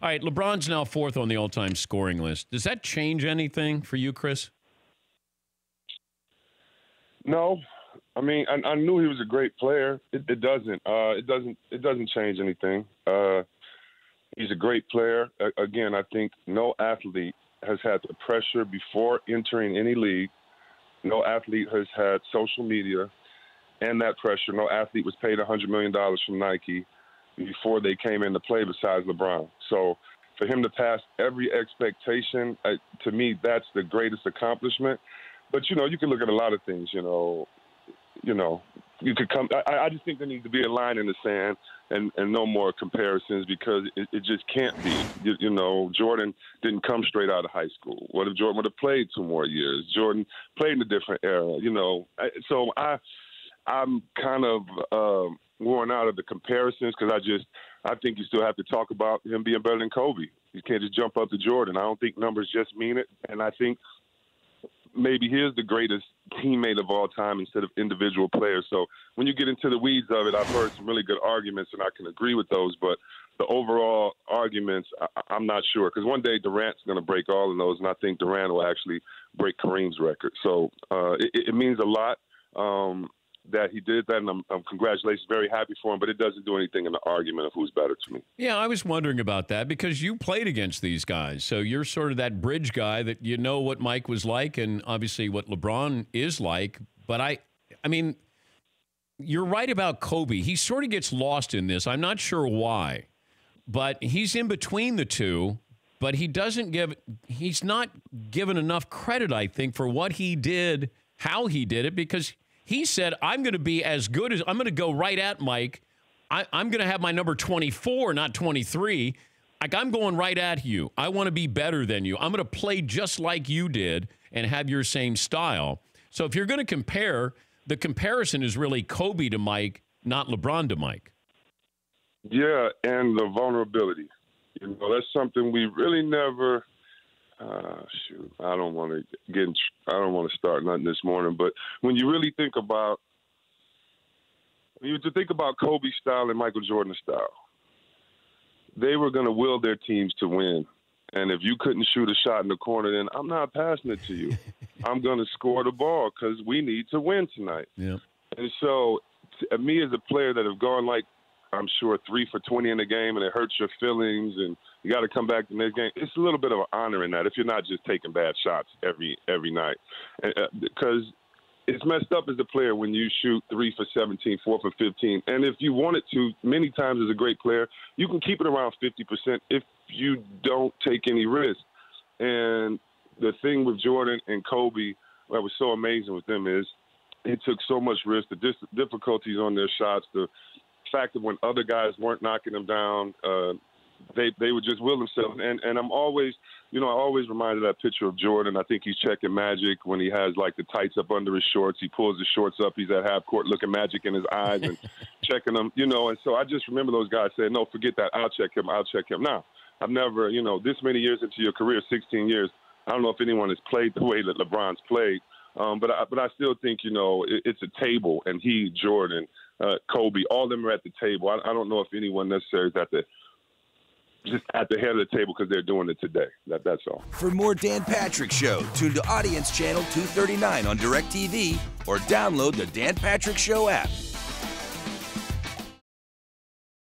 All right, LeBron's now fourth on the all-time scoring list. Does that change anything for you, Chris? No. I mean, I knew he was a great player. It doesn't. It doesn't change anything. He's a great player. Again, I think no athlete has had the pressure before entering any league. No athlete has had social media and that pressure. No athlete was paid $100 million from Nike before they came into play besides LeBron. So for him to pass every expectation, to me, that's the greatest accomplishment. But, you can look at a lot of things, you could come. I just think there needs to be a line in the sand and no more comparisons because it just can't be. Jordan didn't come straight out of high school. What if Jordan would have played 2 more years? Jordan played in a different era, So I'm kind of worn out of the comparisons because I think you still have to talk about him being better than Kobe. You can't just jump up to Jordan. I don't think numbers just mean it, and I think maybe he is the greatest teammate of all time instead of individual players. So when you get into the weeds of it, I've heard some really good arguments, and I can agree with those. But the overall arguments, I'm not sure. Because one day Durant's going to break all of those, and I think Durant will actually break Kareem's record. So it means a lot that he did that, and I'm congratulations, very happy for him. But it doesn't do anything in the argument of who's better to me. Yeah, I was wondering about that because you played against these guys. So you're sort of that bridge guy that you know what Mike was like and obviously what LeBron is like. But I mean, you're right about Kobe. He sort of gets lost in this. I'm not sure why, but he's in between the two. But he's not given enough credit, I think, for what he did, how he did it, because he said, I'm going to be as good as – I'm going to go right at Mike. I'm going to have my number 24, not 23. Like, I'm going right at you. I want to be better than you. I'm going to play just like you did and have your same style. So if you're going to compare, the comparison is really Kobe to Mike, not LeBron to Mike. Yeah, and the vulnerability. That's something we really never I don't want to start nothing this morning, but when you really think about Kobe's style and Michael Jordan's style, they were going to will their teams to win. And if you couldn't shoot a shot in the corner, then I'm not passing it to you. I'm going to score the ball because we need to win tonight. Yeah. And so, me as a player that have gone I'm sure 3 for 20 in the game, and it hurts your feelings, and you got to come back to the next game. It's a little bit of an honor in that if you're not just taking bad shots every night, because it's messed up as a player when you shoot 3 for 17, 4 for 15, and if you wanted to, many times as a great player, you can keep it around 50% if you don't take any risk. And the thing with Jordan and Kobe, what was so amazing with them is it took so much risk, the difficulties on their shots, the fact that when other guys weren't knocking them down, they would just will themselves. And I'm always, I always reminded that picture of Jordan. I think he's checking Magic when he has the tights up under his shorts. He pulls his shorts up. He's at half court looking Magic in his eyes and checking them, And so I just remember those guys saying, no, forget that. I'll check him. Now, I've never, this many years into your career, 16 years, I don't know if anyone has played the way that LeBron's played. But I still think, it's a table, and he, Jordan, Kobe, all of them are at the table. I don't know if anyone necessarily is just at the head of the table because they're doing it today. That's all. For more Dan Patrick Show, tune to Audience Channel 239 on DirecTV or download the Dan Patrick Show app.